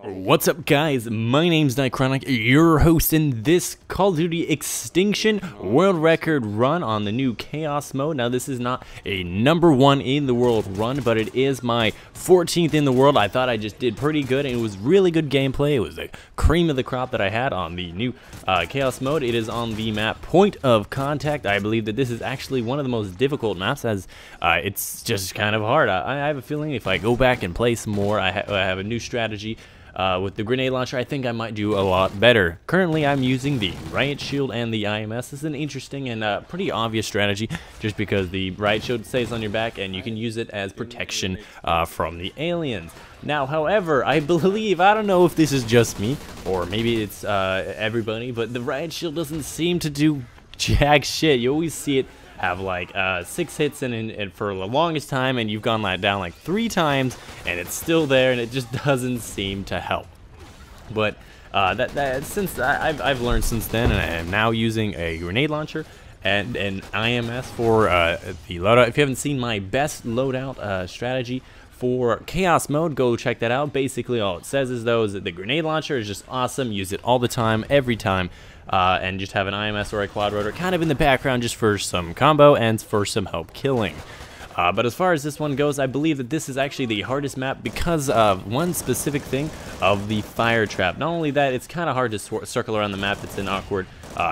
What's up, guys? My name's Dychronic, your host in this Call of Duty Extinction world record run on the new Chaos mode. Now, this is not a #1 in the world run, but it is my 14th in the world. I thought I just did pretty good, and it was really good gameplay. It was the cream of the crop that I had on the new Chaos mode. It is on the map Point of Contact. I believe that this is actually one of the most difficult maps, as it's just kind of hard. I have a feeling if I go back and play some more, I have a new strategy. With the grenade launcher, I think I might do a lot better. Currently, I'm using the riot shield and the IMS. This is an interesting and pretty obvious strategy, just because the riot shield stays on your back and you can use it as protection from the aliens. Now, however, I believe, I don't know if this is just me, or maybe it's everybody, but the riot shield doesn't seem to do jack shit. You always see it have like 6 hits and for the longest time, and you've gone down like 3 times and it's still there, and it just doesn't seem to help. But since I've learned since then, and I am now using a grenade launcher and an IMS for the loadout. If you haven't seen my best loadout strategy for Chaos mode, go check that out. Basically, all it says is that the grenade launcher is just awesome. Use it all the time, every time. And just have an IMS or a quad rotor kind of in the background just for some combo and for some help killing. But as far as this one goes, I believe that this is actually the hardest map because of one specific thing, of the fire trap. Not only that, it's kind of hard to circle around the map. It's an awkward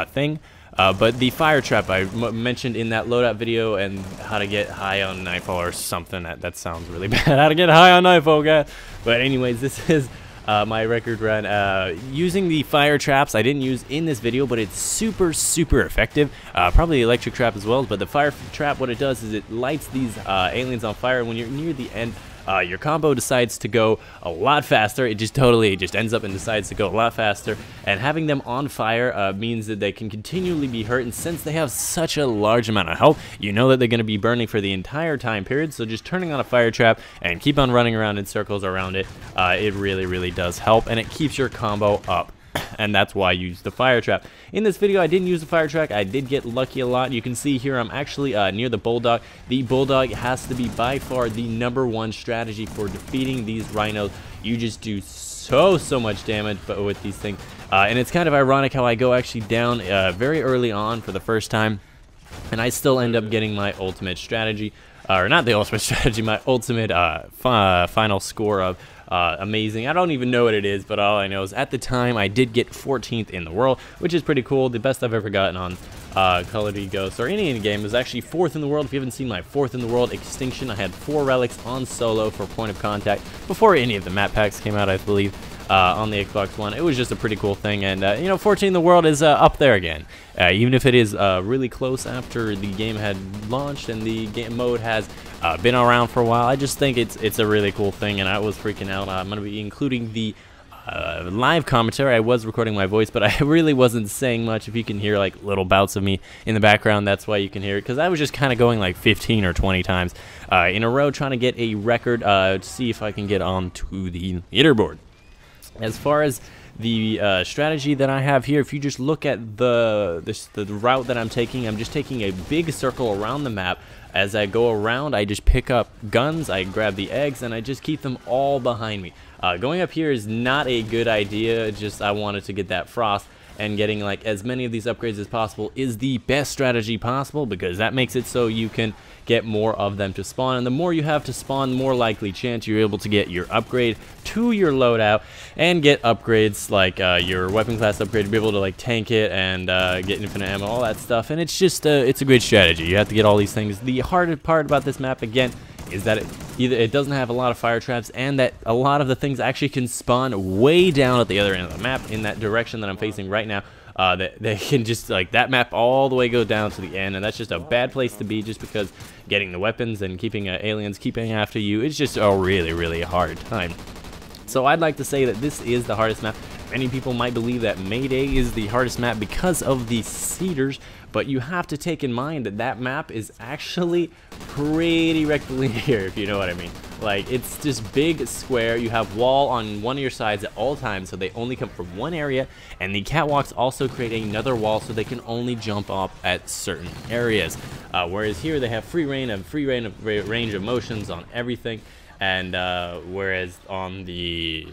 thing. But the fire trap I mentioned in that loadout video, and how to get high on Nightfall or something. That sounds really bad. How to get high on Nightfall, guys. But anyways, this is my record run using the fire traps. I didn't use in this video, but it's super effective. Probably the electric trap as well, but the fire trap, what it does is it lights these aliens on fire. When you're near the end, your combo decides to go a lot faster. It just ends up and decides to go a lot faster, and having them on fire means that they can continually be hurt, and since they have such a large amount of health, you know that they're going to be burning for the entire time period. So just turning on a fire trap and keep on running around in circles around it, it really does help, and it keeps your combo up. And that's why I use the fire trap. In this video, I didn't use the fire trap. I did get lucky a lot. You can see here I'm actually near the bulldog. The bulldog has to be by far the #1 strategy for defeating these rhinos. You just do so much damage with these things. And it's kind of ironic how I go actually down very early on for the first time, and I still end up getting my ultimate strategy. Or not the ultimate strategy, my ultimate final score of amazing. I don't even know what it is, but all I know is at the time I did get 14th in the world, which is pretty cool. The best I've ever gotten on Call of Duty Ghosts or any game was actually 4th in the world. If you haven't seen my 4th in the world Extinction, I had 4 relics on solo for Point of Contact before any of the map packs came out, I believe. On the Xbox One. It was just a pretty cool thing, and you know, 14 in the world is up there again, even if it is really close after the game had launched and the game mode has been around for a while. I just think it's a really cool thing, and I was freaking out. I'm going to be including the live commentary. I was recording my voice, but I really wasn't saying much. If you can hear like little bouts of me in the background, that's why you can hear it, because I was just kind of going like 15 or 20 times in a row trying to get a record to see if I can get onto the leaderboard. As far as the strategy that I have here, if you just look at the route that I'm just taking a big circle around the map. As I go around, I just pick up guns, I grab the eggs, and I just keep them all behind me. Going up here is not a good idea, just I wanted to get that frost, and getting like as many of these upgrades as possible is the best strategy possible, because that makes it so you can get more of them to spawn, and the more you have to spawn, the more likely chance you're able to get your upgrade to your loadout and get upgrades like your weapon class upgrade to be able to like tank it and get infinite ammo, all that stuff. And it's just it's a great strategy. You have to get all these things. The hardest part about this map, again, is that it doesn't have a lot of fire traps, and that a lot of the things actually can spawn way down at the other end of the map in that direction that I'm facing right now. They can just like that map all the way go down to the end, and that's just a bad place to be, just because getting the weapons and keeping aliens keeping after you is just a really hard time. So I'd like to say that this is the hardest map. Many people might believe that Mayday is the hardest map because of the cedars, but you have to take in mind that that map is actually pretty rectilinear, if you know what I mean. Like, it's just big square. You have wall on one of your sides at all times, so they only come from one area, and the catwalks also create another wall, so they can only jump up at certain areas. Whereas here they have free range of motions on everything. And whereas on the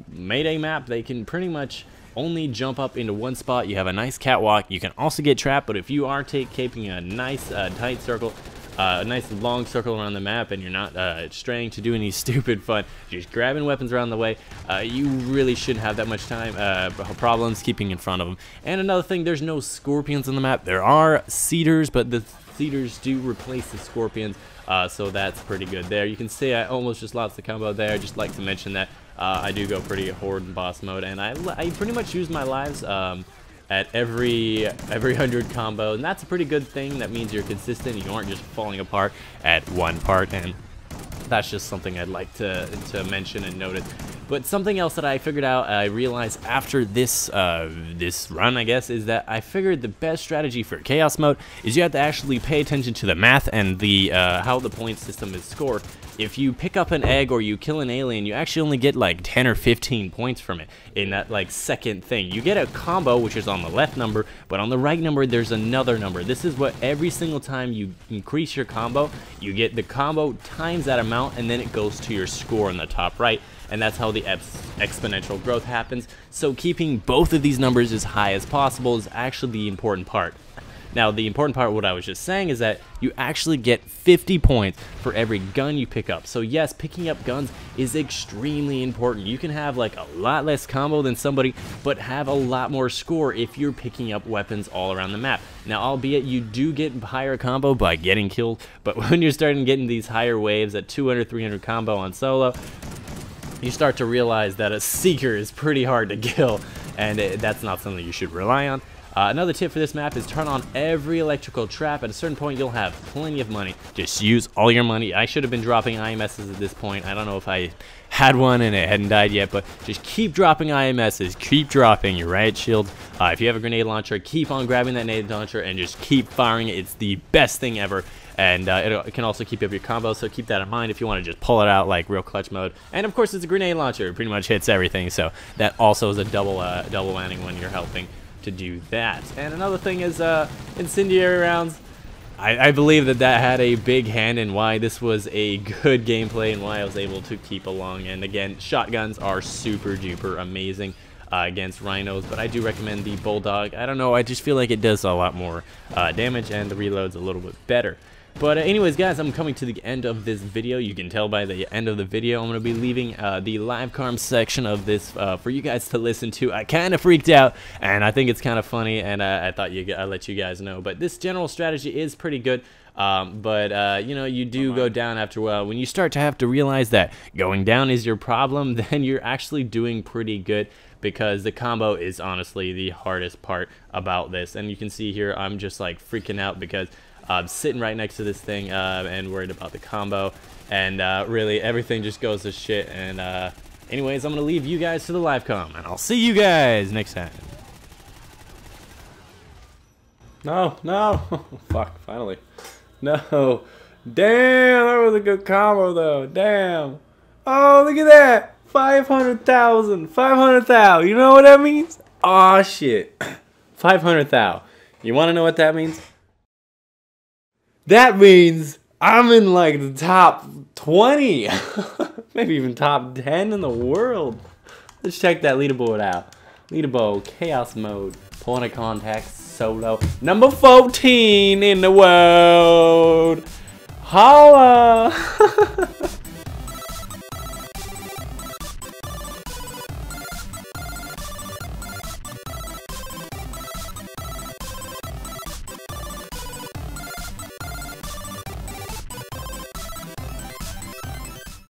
Mayday map, they can pretty much only jump up into one spot. You have a nice catwalk. You can also get trapped, but if you are keeping a nice tight circle, a nice long circle around the map, and you're not straying to do any stupid fun, just grabbing weapons around the way, you really shouldn't have that much problems keeping in front of them. And another thing, there's no scorpions on the map. There are cedars, but the cedars do replace the scorpions, so that's pretty good there. You can see I almost just lost the combo there. Just like to mention that I do go pretty horde in boss mode, and I pretty much use my lives at every 100 combo, and that's a pretty good thing. That means you're consistent. You aren't just falling apart at one part, and that's just something I'd like to mention and notice. But something else that I figured out, I realized after this this run, I guess, is that I figured the best strategy for Chaos Mode is you have to actually pay attention to the math and the how the point system is scored. If you pick up an egg or you kill an alien, you actually only get like 10 or 15 points from it in that like second thing. You get a combo, which is on the left number, but on the right number, there's another number. This is what every single time you increase your combo, you get the combo times that amount, and then it goes to your score in the top right. And that's how the exponential growth happens. So keeping both of these numbers as high as possible is actually the important part. Now, the important part, what I was just saying, is that you actually get 50 points for every gun you pick up. So yes, picking up guns is extremely important. You can have like a lot less combo than somebody, but have a lot more score if you're picking up weapons all around the map. Now, albeit you do get higher combo by getting killed, but when you're starting getting these higher waves at 200, 300 combo on solo, you start to realize that a Seeker is pretty hard to kill, and that's not something you should rely on. Another tip for this map is turn on every electrical trap. At a certain point, you'll have plenty of money. Just use all your money. I should have been dropping IMSs at this point. I don't know if I had one and it hadn't died yet, but just keep dropping IMSs. Keep dropping your riot shields. If you have a grenade launcher, keep on grabbing that grenade launcher and just keep firing it. It's the best thing ever. And it can also keep up your combo, so keep that in mind if you want to just pull it out like real clutch mode. And of course, it's a grenade launcher. It pretty much hits everything, so that also is a double landing when you're helping to do that. And another thing is incendiary rounds. I believe that had a big hand in why this was a good gameplay and why I was able to keep along. And again, shotguns are super duper amazing against rhinos, but I do recommend the bulldog. I don't know, I just feel like it does a lot more damage and the reload's a little bit better. But anyways, guys, I'm coming to the end of this video. You can tell by the end of the video, I'm going to be leaving the live carm section of this for you guys to listen to. I kind of freaked out, and I think it's kind of funny, and I thought I'd let you guys know. But this general strategy is pretty good. But you know, you do go down after a while. When you start to have to realize that going down is your problem, then you're actually doing pretty good, because the combo is honestly the hardest part about this. And you can see here, I'm just like freaking out because I'm sitting right next to this thing and worried about the combo, and really everything just goes to shit. And anyways, I'm gonna leave you guys to the live comm, and I'll see you guys next time. No, fuck, finally. No, damn, that was a good combo though. Damn. Oh, look at that, 500,000, 500,000. You know what that means? Oh shit, 500,000. You want to know what that means? That means I'm in like the top 20, maybe even top 10 in the world. Let's check that leaderboard out. Leaderboard, Chaos Mode, point of contact, solo, number 14 in the world. Holla!